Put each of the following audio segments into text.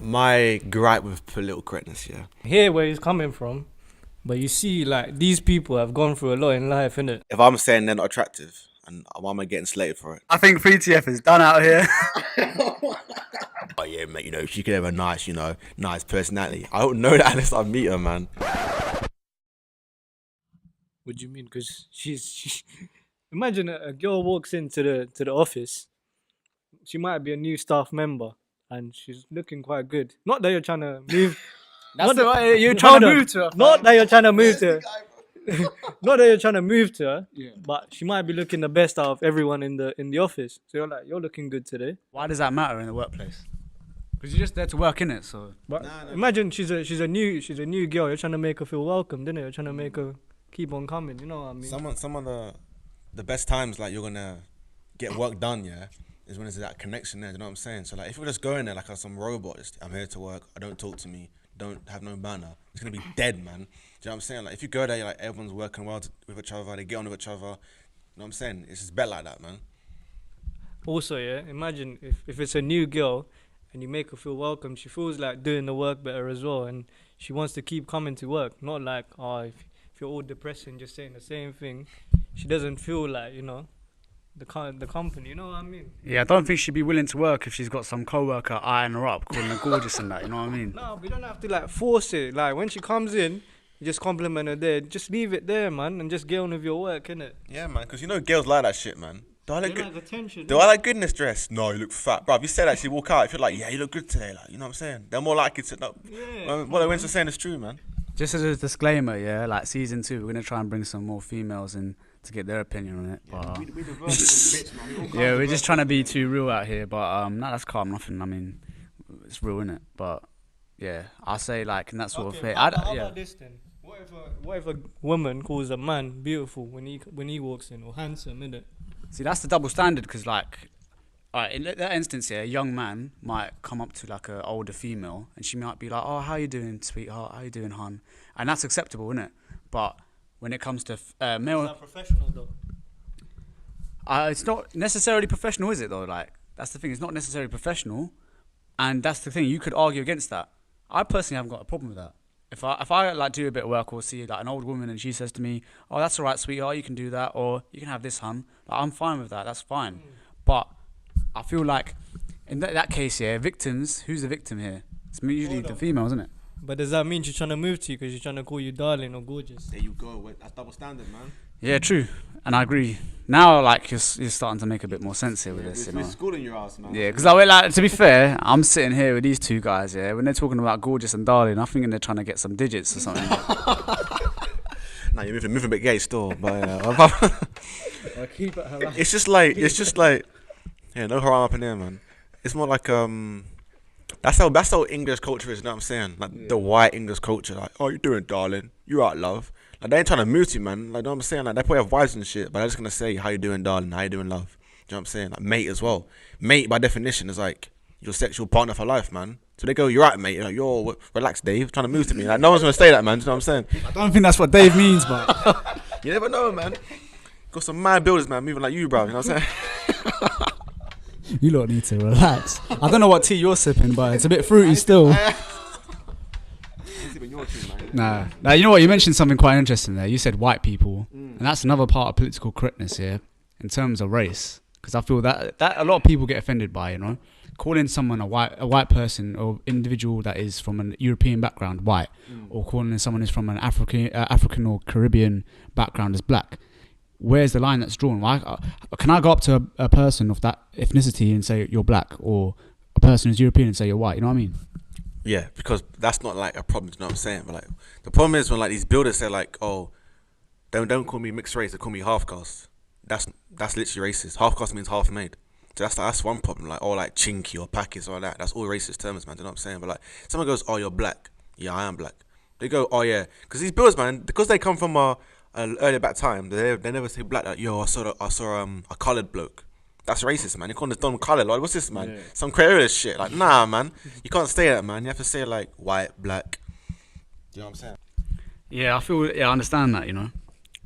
my gripe with political correctness, yeah. Hear where he's coming from, but you see, like, these people have gone through a lot in life, innit? If I'm saying they're not attractive, and why am I getting slated for it? I think 3TF is done out here. Oh yeah, mate, you know, she could have a nice, nice personality. I don't know that unless I meet her, man. What do you mean? Because she's imagine a girl walks into the office. She might be a new staff member, and she's looking quite good. Not that you're trying to move. You're trying to move to her. Not that you're trying to move to her. Not that you're trying to move to her. Yeah. But she might be looking the best out of everyone in the office. So you're like, you're looking good today. Why does that matter in the workplace? Because you're just there to work, innit? So. But imagine she's a new girl. You're trying to make her feel welcome, didn't you? You're trying to make her keep on coming. You know what I mean? Some of the best times like you're gonna get work done, yeah, is when there's that connection there. You know what I'm saying? So like if we're just going there like some robot, just, I'm here to work. Don't talk to me. Don't have no banner. It's gonna be dead, man. Do you know what I'm saying? Like if you go there, you're like everyone's working well with each other. They get on with each other. You know what I'm saying? It's just better like that, man. Also, yeah, imagine if it's a new girl and you make her feel welcome, she feels like doing the work better as well, and she wants to keep coming to work. Not like, if you're all depressed and just saying the same thing, she doesn't feel like, the company, you know what I mean? Yeah, I don't think she'd be willing to work if she's got some co-worker eyeing her up, calling her gorgeous and that, you know what I mean? No, we don't have to like force it. Like when she comes in, you just compliment her there. Just leave it there, man, and just get on with your work, innit? Yeah, man, because girls like that shit, man. Do I like attention? Do I like good in this dress? No, you look fat. Bro, if you say that, she walk out, if you're like, yeah, you look good today, like, you know what I'm saying? They're more likely to know. Yeah. What Lorenzo's saying is true, man. Just as a disclaimer, yeah, like season 2, we're going to try and bring some more females in to get their opinion on it. Yeah, we bitch, man. Yeah, we're just trying to be too real out here, but no, that's calm, nothing. I mean, it's real, innit? But yeah, I'll say like in that sort of way. How about this then? What if a woman calls a man beautiful when he walks in, or handsome, innit? See, that's the double standard, because like, alright, in that instance here, a young man might come up to like an older female, and she might be like, "Oh, how you doing, sweetheart? How you doing, hon?" And that's acceptable, isn't it? But when it comes to male, is that professional though? It's not necessarily professional, is it though? Like that's the thing; it's not necessarily professional, and that's the thing. You could argue against that. I personally haven't got a problem with that. If I like do a bit of work or see like an old woman and she says to me, "Oh, that's all right, sweetheart, you can do that, or you can have this, hun," like, I'm fine with that. That's fine. But I feel like in that case, yeah, victims. Who's the victim here? It's usually the female, isn't it? But does that mean she's trying to move to you because she's trying to call you darling or gorgeous? There you go. That's double standard, man. Yeah, true. And I agree. Now, like, you're starting to make a bit more sense here with this, you know. We're schooling your ass, man. Yeah, because like, to be fair, I'm sitting here with these two guys, yeah, when they're talking about gorgeous and darling, I'm thinking they're trying to get some digits or something. Nah, you're moving a bit gay still, but keep it alive. It's just like, yeah, no haram up in there, man. It's more like, that's how English culture is, you know what I'm saying? Like, the white English culture, like, "Oh, you doing, darling? You out, love?" Like, they ain't trying to move you, man. Like, you know what I'm saying? Like, they probably have wives and shit, but they're just gonna say, "How you doing, darling? How you doing, love?" You know what I'm saying? Like, mate as well. Mate, by definition, is like your sexual partner for life, man. So they go, "You're right, mate." You're like, "Yo, relax, Dave. Trying to move to me." Like, no one's gonna say that, man. Do you know what I'm saying? I don't think that's what Dave means, but you never know, man. Got some mad builders, man, moving like you, bro. You know what I'm saying? You lot need to relax. I don't know what tea you're sipping, but it's a bit fruity still. Nah, you know what? You mentioned something quite interesting there. You said white people, and that's another part of political correctness here, in terms of race. Because I feel that a lot of people get offended by, you know, calling someone a white person or individual that is from an European background white, or calling someone who's from an African or Caribbean background as black. Where's the line that's drawn? Can I go up to a person of that ethnicity and say you're black, or a person who's European and say you're white? You know what I mean? Yeah, because that's not like a problem. You know what I'm saying? But like, the problem is when like these builders say like, "Oh, don't call me mixed race, they call me half caste." That's literally racist. Half caste means half made. So that's one problem. Like, or like chinky or Pakis or like that. That's all racist terms, man. You know what I'm saying? But like, someone goes, "Oh, you're black." Yeah, I am black. They go, "Oh yeah," because these builders, man, because they come from an earlier back time, they never say black. Like, "Yo, I saw a coloured bloke." That's racist, man. You can't just don't colour. Like, what's this, man? Yeah. Some creative shit. Like, nah, man. You can't say that, man. You have to say like white, black. Do you know what I'm saying? Yeah, I understand that. You know,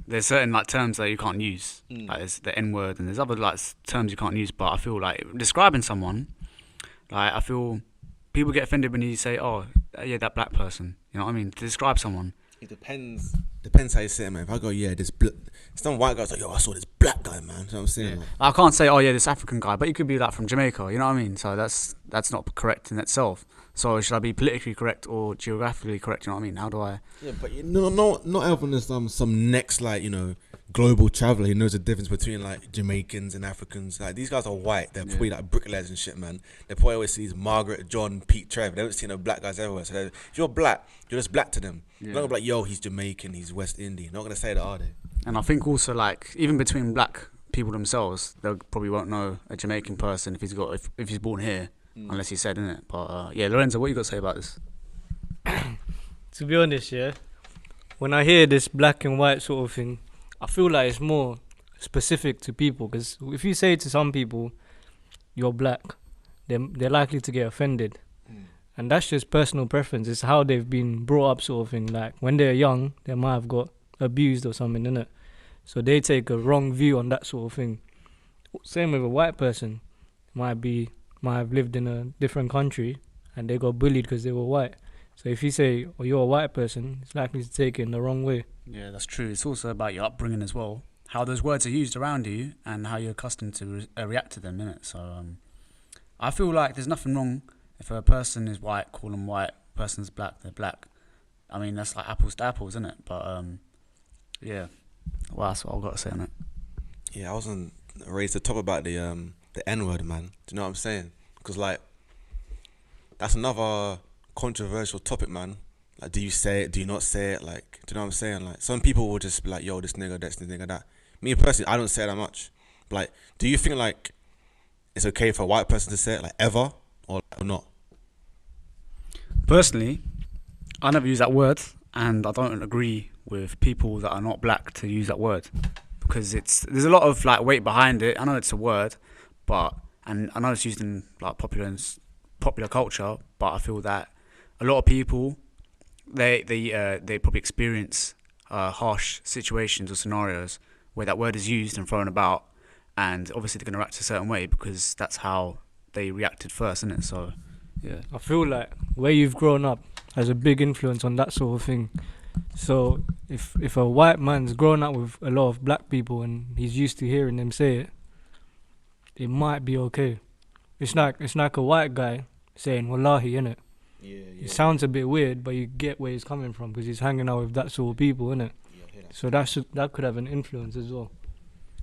there's certain like terms that you can't use. Like there's the N word, and there's other like terms you can't use. But I feel like describing someone, like I feel people get offended when you say, "Oh, yeah, that black person." You know what I mean? To describe someone. It depends. Depends how you say it, man. If I go, yeah, some white guy's like, yo, I saw this black guy, man. You know what I'm saying? Yeah. Like, I can't say, "Oh, yeah, this African guy," but he could be like from Jamaica. You know what I mean? So that's not correct in itself. So should I be politically correct or geographically correct? You know what I mean? How do I? yeah, but not everyone is some next like global traveler who knows the difference between like Jamaicans and Africans. Like these guys are white. They're probably like bricklayers and shit, man. They probably always see these Margaret, John, Pete, Trev. They don't see no black guys everywhere. So if you're black, you're just black to them. Yeah. You're not gonna be like, yo, he's Jamaican, he's West Indian. Not gonna say that, are they? And I think also like even between black people themselves, they probably won't know a Jamaican person if he's born here, unless he said, innit? But yeah, Lorenzo, what you got to say about this? To be honest, yeah, when I hear this black and white sort of thing, I feel like it's more specific to people. Because if you say to some people, you're black, they're likely to get offended. And that's just personal preference. It's how they've been brought up sort of thing. Like when they're young, they might have got abused or something, innit? So they take a wrong view on that sort of thing. Same with a white person. Might have lived in a different country and they got bullied because they were white. So if you say, "Oh, you're a white person," it's likely to take it in the wrong way. Yeah, that's true. It's also about your upbringing as well, how those words are used around you and how you're accustomed to react to them, innit? So I feel like there's nothing wrong if a person is white, call them white. Person's black, they're black. I mean, that's like apples to apples, isn't it? But yeah, well, that's what I've got to say on it. Yeah, I wasn't raised to talk about the N-word, man. Do you know what I'm saying? Because like that's another controversial topic, man. Like, do you say it? Do you not say it? Like, do you know what I'm saying? Like, some people will just be like, "Yo, this nigga, this nigga, that." Me personally, I don't say it that much. But, like, do you think like it's okay for a white person to say it, like, ever or not? Personally, I never use that word, and I don't agree with people that are not black to use that word because there's a lot of like weight behind it. I know it's a word, and I know it's used in like popular culture, but I feel that a lot of people they probably experience harsh situations or scenarios where that word is used and thrown about, and obviously they're going to react a certain way because that's how they reacted first, isn't it? So yeah, I feel like where you've grown up has a big influence on that sort of thing. So if a white man's grown up with a lot of black people and he's used to hearing them say it, it might be okay. It's like a white guy saying "wallahi," innit? Yeah. It sounds a bit weird, but you get where he's coming from because he's hanging out with that sort of people, innit? Yeah, So that could have an influence as well.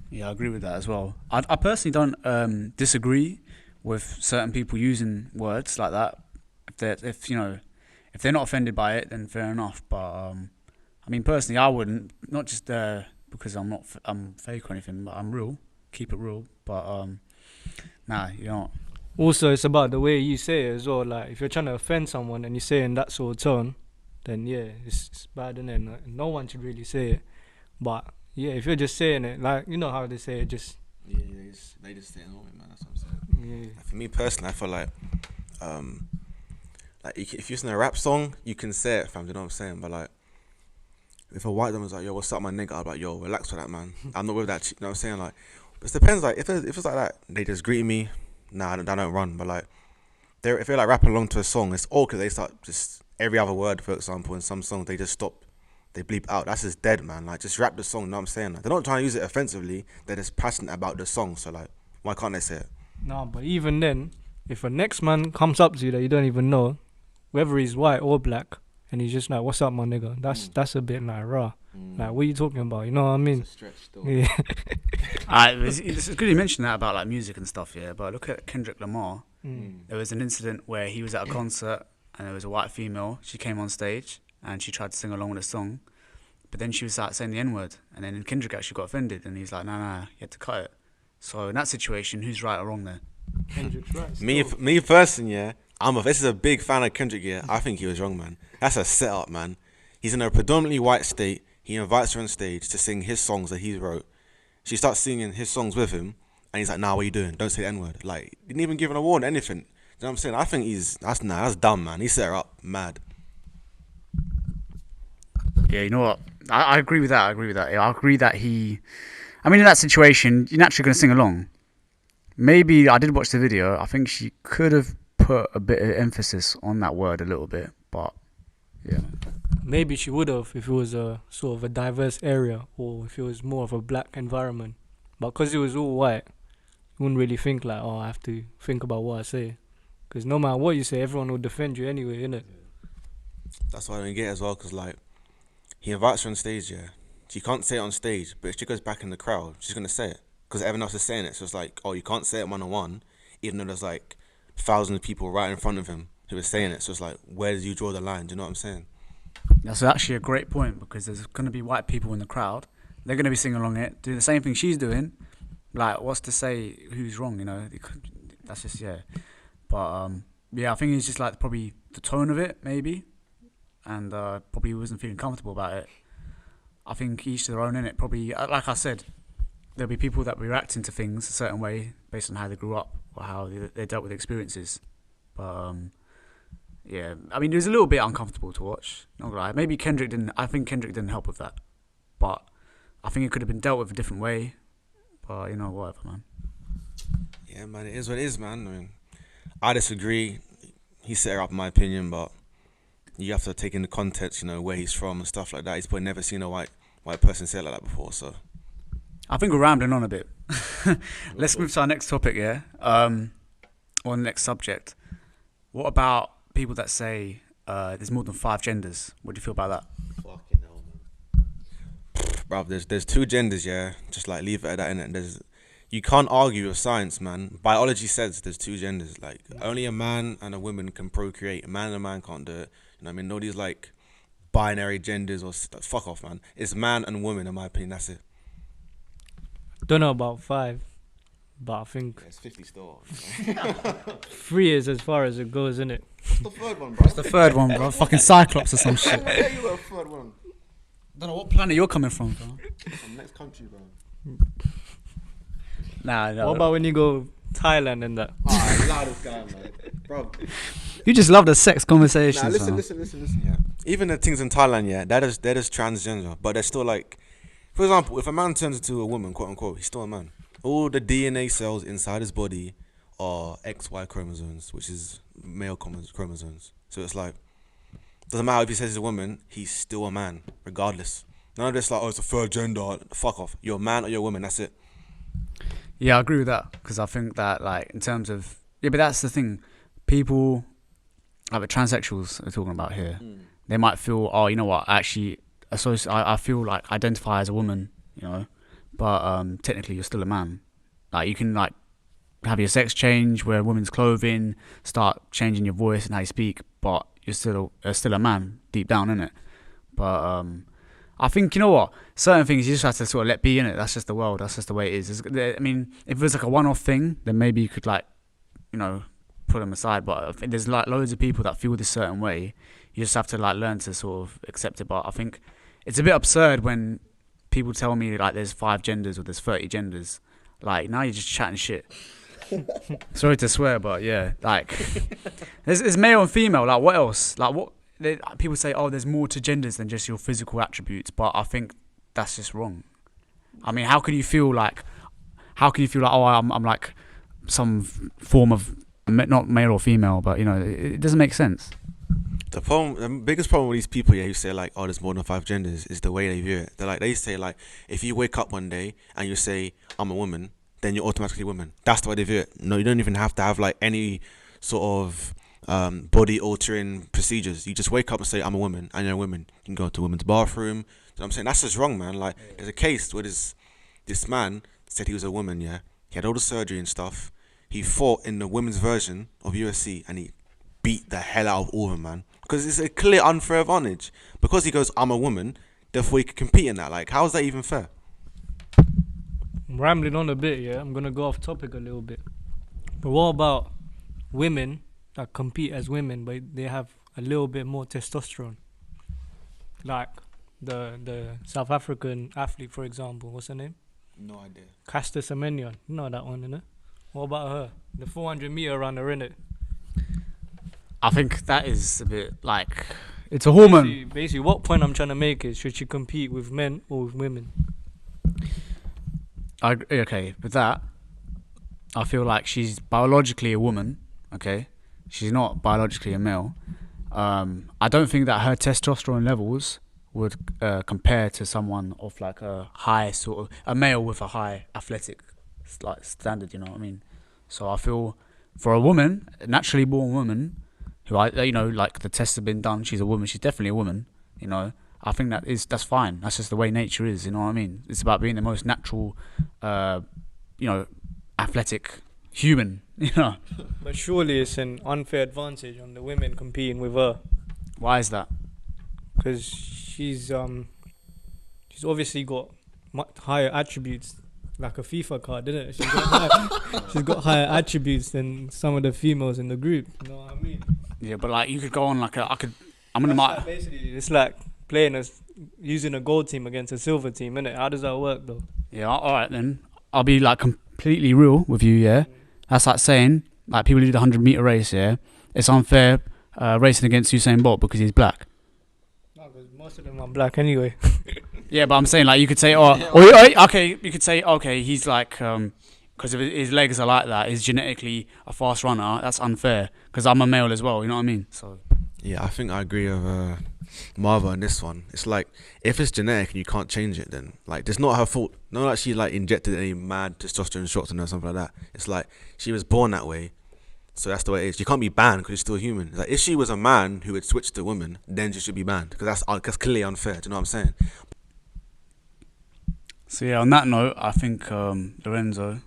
Yeah, I agree with that as well. I personally don't disagree with certain people using words like that. If they're not offended by it, then fair enough. But I mean, personally, I wouldn't. Not just because I'm fake or anything, but I'm real. Keep it real. But nah, you're not. Also, it's about the way you say it as well. Like, if you're trying to offend someone and you say it in that sort of tone, then yeah, it's bad, innit? No one should really say it. But yeah, if you're just saying it, like, you know how they say it, just... Yeah, they just say it normally, man. That's what I'm saying. Yeah. For me personally, I feel like if you're in a rap song, you can say it, fam. You know what I'm saying? But like, if a white woman's like, "Yo, what's up, my nigga?" I'm like, "Yo, relax with that, man. I'm not with that." You know what I'm saying? Like, it depends. Like, if it's like that, they just greet me. Nah, I don't run. But like, if they're like rapping along to a song, it's all because they start just every other word, for example. In some songs, they just stop. They bleep out. That's just dead, man. Like, just rap the song. You know what I'm saying? Like, they're not trying to use it offensively. They're just passionate about the song. So like, why can't they say it? No, but even then, if a next man comes up to you that you don't even know, whether he's white or black, and he's just like, "What's up, my nigga?" That's a bit like raw. Like, what are you talking about? You know what I mean? It's a stretch still. Yeah. It's good you mentioned that about like music and stuff, yeah. But look at Kendrick Lamar. There was an incident where he was at a concert and there was a white female. She came on stage and she tried to sing along with the song, but then she was like saying the N-word, and then Kendrick actually got offended and he's like, "Nah, you had to cut it." So in that situation, who's right or wrong there? Kendrick's right. Me personally, yeah. This is a big fan of Kendrick, yeah. I think he was wrong, man. That's a setup, man. He's in a predominantly white state. He invites her on stage to sing his songs that he wrote. She starts singing his songs with him, and he's like, "Nah, what are you doing? Don't say the N-word." Like, didn't even give an award, anything. You know what I'm saying? I think that's dumb, man. He set her up, mad. Yeah, you know what? I agree with that. I agree that in that situation, you're naturally going to sing along. Maybe I did watch the video. I think she could have put a bit of emphasis on that word a little bit, but yeah. Maybe she would have if it was a sort of a diverse area or if it was more of a black environment. But because it was all white, you wouldn't really think like, oh, I have to think about what I say. Because no matter what you say, everyone will defend you anyway, innit? That's what I don't get as well, because like he invites her on stage, yeah. She can't say it on stage, but if she goes back in the crowd, she's gonna say it because everyone else is saying it. So it's like, oh, you can't say it 1-on-1, even though there's like thousands of people right in front of him who are saying it. So it's like, where do you draw the line? Do you know what I'm saying? That's actually a great point, because there's going to be white people in the crowd. They're going to be singing along it, doing the same thing she's doing. Like, what's to say who's wrong, you know? That's just, yeah. But, yeah, I think it's just like probably the tone of it, maybe. And probably wasn't feeling comfortable about it. I think each to their own, innit? Probably, like I said, there'll be people that react into things a certain way based on how they grew up or how they dealt with experiences. But, yeah, I mean, it was a little bit uncomfortable to watch. Not gonna lie. Maybe I think Kendrick didn't help with that. But I think it could have been dealt with a different way. But, you know, whatever, man. Yeah, man, it is what it is, man. I mean, I disagree. He set her up, in my opinion, but you have to take into context, you know, where he's from and stuff like that. He's probably never seen a white person say it like that before, so. I think we're rambling on a bit. Let's move to our next topic, yeah? Or the next subject. What about people that say there's more than 5 genders? What do you feel about that? Fucking hell, man. Bruv, there's 2 genders, yeah? Just like leave it at that, innit? You can't argue with science, man. Biology says there's 2 genders. Like, only a man and a woman can procreate. A man and a man can't do it. You know what I mean? No these, like, binary genders or... Fuck off, man. It's man and woman, in my opinion. That's it. Don't know about 5, but I think It's 50 still. 3 is as far as it goes, innit? What's the third one, bro? It's the third one, bro. Fucking Cyclops or some shit. Yeah, you got a third one. Don't know what planet you're coming from, bro. From next country, bro. Nah, no. What about when you go Thailand and that? Ah, loud this guy, man. Bro. You just love the sex conversations. Nah, listen. Yeah. Even the things in Thailand, yeah, they're just transgender, but they're still like, for example, if a man turns into a woman, quote unquote, he's still a man. All the DNA cells inside his body are XY chromosomes, which is male chromosomes. So it's like, doesn't matter if he says he's a woman, he's still a man, regardless. None of this like, oh, it's a third gender. Fuck off. You're a man or you're a woman. That's it. Yeah, I agree with that, because I think that, like, in terms of... Yeah, but that's the thing. People, like the transsexuals are talking about here, they might feel, oh, you know what, I feel like identify as a woman, you know, but technically you're still a man. Like, you can, like, have your sex change, wear women's clothing, start changing your voice and how you speak, but you're still a man deep down, innit? But I think, you know what, certain things you just have to sort of let be, innit? That's just the world, that's just the way it is. I mean, if it was like a one-off thing, then maybe you could, like, you know, put them aside, but I think there's like loads of people that feel this certain way. You just have to like learn to sort of accept it. But I think it's a bit absurd when people tell me like there's 5 genders or there's 30 genders. Like, now you're just chatting shit. Sorry to swear, but yeah, like there's male and female. Like, what else? Like, what people say, oh, there's more to genders than just your physical attributes, but I think that's just wrong. I mean, how can you feel like oh, I'm like some form of not male or female, but you know, it doesn't make sense. The biggest problem with these people, yeah, who say like, oh, there's more than 5 genders, is the way they view it. They say like, if you wake up one day and you say I'm a woman, then you're automatically a woman. That's the way they view it. No, you don't even have to have like any sort of body altering procedures. You just wake up and say I'm a woman, and you're a woman. You can go to a women's bathroom. You know what I'm saying? That's just wrong, man. Like, there's a case where this man said he was a woman, yeah. He had all the surgery and stuff. He fought in the women's version of UFC and he beat the hell out of all of them, man. Because it's a clear unfair advantage. Because he goes, I'm a woman, therefore he can compete in that. Like, how is that even fair? I'm rambling on a bit, yeah. I'm going to go off topic a little bit. But what about women that compete as women, but they have a little bit more testosterone? Like the South African athlete, for example. What's her name? No idea. Caster Semenya. You know that one, innit? What about her? The 400-meter runner, innit? I think that is a bit like, it's a hormone. Basically, what point I'm trying to make is, should she compete with men or with women? Okay, with that, I feel like she's biologically a woman, okay? she's not biologically a male. I don't think that her testosterone levels would compare to someone of like a high sort of a male with a high athletic like standard. You know what I mean? So I feel for a woman, a naturally born woman, who like the tests have been done, she's a woman. She's definitely a woman. You know, I think that's fine. That's just the way nature is. You know what I mean? It's about being the most natural, athletic human. You know. But surely it's an unfair advantage on the women competing with her, Why is that? because she's obviously got much higher attributes, like a FIFA card, isn't it? She's got higher attributes than some of the females in the group. You know what I mean? Yeah, but like you could go on like I'm gonna That's like basically, it's like using a gold team against a silver team, innit? How does that work though? Yeah, all right then. I'll be like completely real with you, yeah? That's like saying, like people who do the 100-meter race, yeah? It's unfair racing against Usain Bolt because he's black. No, because most of them are black anyway. Yeah, but I'm saying like you could say, you could say, okay, he's like, because his legs are like that, he's genetically a fast runner. That's unfair because I'm a male as well, you know what I mean? So Yeah, I think I agree with Marvo on this one. It's like, if it's genetic and you can't change it, then like it's not her fault. Not like she like injected any mad testosterone shots in her or something like that. It's like she was born that way, so that's the way it is. You can't be banned because you're still human. It's like if she was a man who had switched to woman, then she should be banned because that's clearly unfair. Do you know what I'm saying? So yeah, on that note, I think Lorenzo.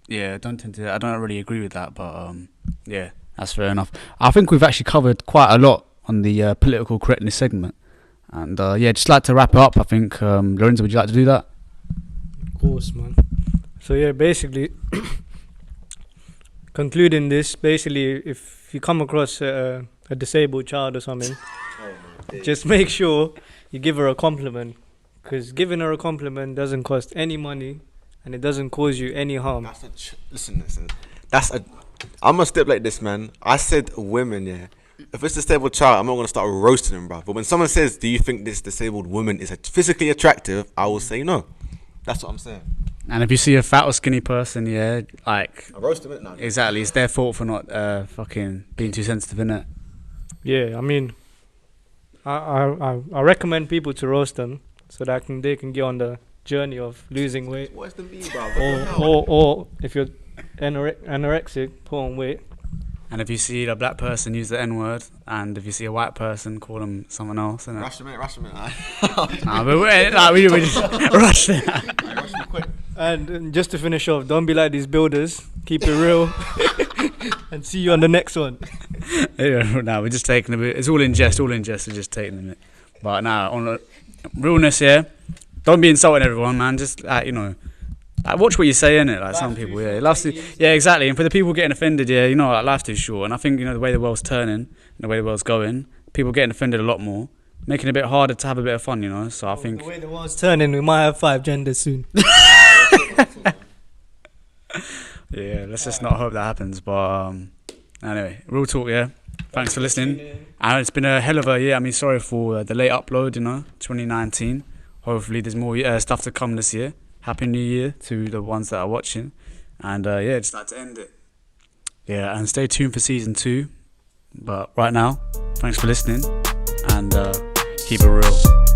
Yeah, I don't really agree with that, but yeah, that's fair enough. I think we've actually covered quite a lot on the political correctness segment, and just like to wrap it up. I think Lorenzo, would you like to do that? Of course, man. So yeah, basically, concluding this, basically, if you come across a disabled child or something, just make sure you give her a compliment, because giving her a compliment doesn't cost any money and it doesn't cause you any harm. Listen. I'm gonna step like this, man. I said women, yeah. If it's a disabled child, I'm not gonna start roasting them, bro. But when someone says, "Do you think this disabled woman is physically attractive?" I will say no. That's what I'm saying. And if you see a fat or skinny person, yeah, like I roast them, innit? No. exactly, it's their fault for not fucking being too sensitive, innit? Yeah, I mean, I recommend people to roast them so that they can get on the journey of losing weight. What's the B, bro? Or if you're anorexic, put on weight. And if you see a black person use the N-word, and if you see a white person, call them someone else, innit? Rush them in. Nah, but we just rush them. Rush them quick. And just to finish off, don't be like these builders. Keep it real. And see you on the next one. No, we're just taking a bit. It's all in jest. We're just taking a minute. But now, on the realness here, don't be insulting everyone, man. Just watch what you say, innit? Like some people, yeah, exactly. And for the people getting offended, yeah, like life's too short. And I think the way the world's turning, and the way the world's going, people getting offended a lot more, making it a bit harder to have a bit of fun, So I think the way the world's turning, we might have 5 genders soon. Yeah, let's just not hope that happens. But anyway, real talk, yeah. Thanks for listening. And it's been a hell of a year. I mean, sorry for the late upload, 2019. Hopefully there's more stuff to come this year. Happy New Year to the ones that are watching. And just like to end it. Yeah, and stay tuned for season 2. But right now, thanks for listening. And keep it real.